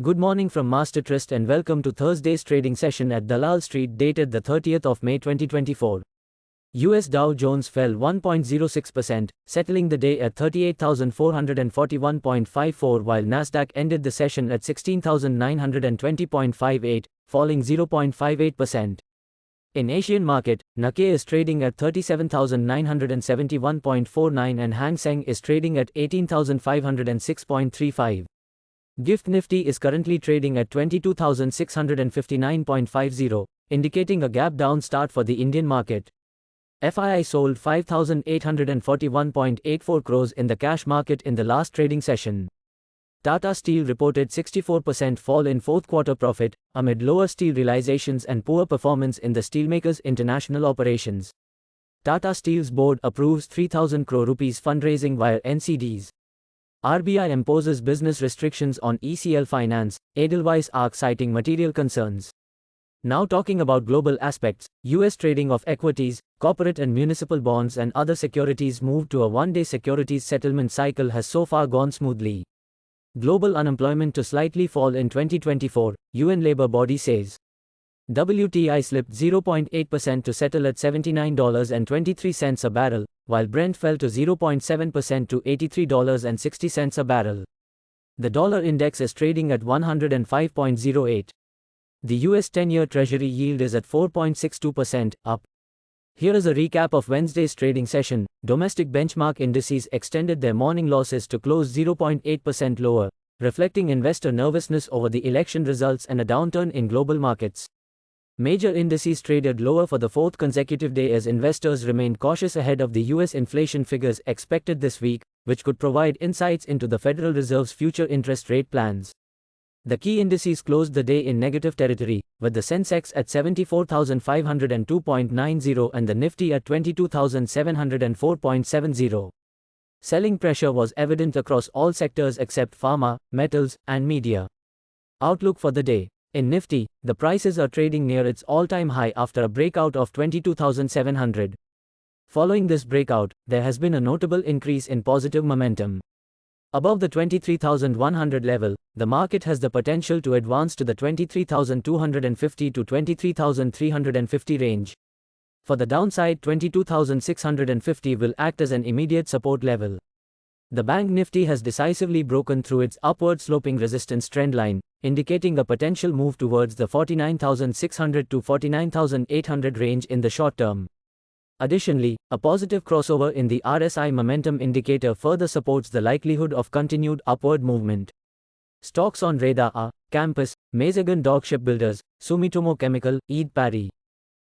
Good morning from Master Trust and welcome to Thursday's trading session at Dalal Street dated the 30th of May 2024. US Dow Jones fell 1.06%, settling the day at 38,441.54 while Nasdaq ended the session at 16,920.58, falling 0.58%. In Asian market, Nikkei is trading at 37,971.49 and Hang Seng is trading at 18,506.35. GIFT Nifty is currently trading at 22,659.50, indicating a gap down start for the Indian market. FII sold 5,841.84 crores in the cash market in the last trading session. Tata Steel reported 64% fall in fourth quarter profit, amid lower steel realizations and poor performance in the steelmakers' international operations. Tata Steel's board approves 3,000 crore rupees fundraising via NCDs. RBI imposes business restrictions on ECL Finance, Edelweiss ARC citing material concerns. Now talking about global aspects, US trading of equities, corporate and municipal bonds and other securities moved to a one-day securities settlement cycle has so far gone smoothly. Global unemployment to slightly fall in 2024, UN labor body says. WTI slipped 0.8% to settle at $79.23 a barrel, while Brent fell to 0.7% to $83.60 a barrel. The dollar index is trading at 105.08. The US 10-year Treasury yield is at 4.62%, up. Here is a recap of Wednesday's trading session. Domestic benchmark indices extended their morning losses to close 0.8% lower, reflecting investor nervousness over the election results and a downturn in global markets. Major indices traded lower for the fourth consecutive day as investors remained cautious ahead of the US inflation figures expected this week, which could provide insights into the Federal Reserve's future interest rate plans. The key indices closed the day in negative territory, with the Sensex at 74,502.90 and the Nifty at 22,704.70. Selling pressure was evident across all sectors except pharma, metals, and media. Outlook for the day. In Nifty, the prices are trading near its all-time high after a breakout of 22,700. Following this breakout, there has been a notable increase in positive momentum. Above the 23,100 level, the market has the potential to advance to the 23,250 to 23,350 range. For the downside, 22,650 will act as an immediate support level. The Bank Nifty has decisively broken through its upward-sloping resistance trendline, indicating a potential move towards the 49,600 to 49,800 range in the short term. Additionally, a positive crossover in the RSI momentum indicator further supports the likelihood of continued upward movement. Stocks on radar are Campus, Mazagon Dock Shipbuilders, Sumitomo Chemical, Eid Parry.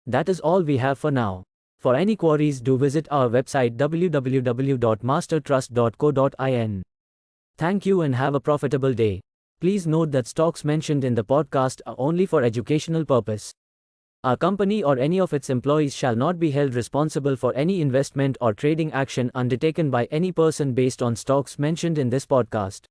That is all we have for now. For any queries, do visit our website www.mastertrust.co.in. Thank you and have a profitable day. Please note that stocks mentioned in the podcast are only for educational purpose. Our company or any of its employees shall not be held responsible for any investment or trading action undertaken by any person based on stocks mentioned in this podcast.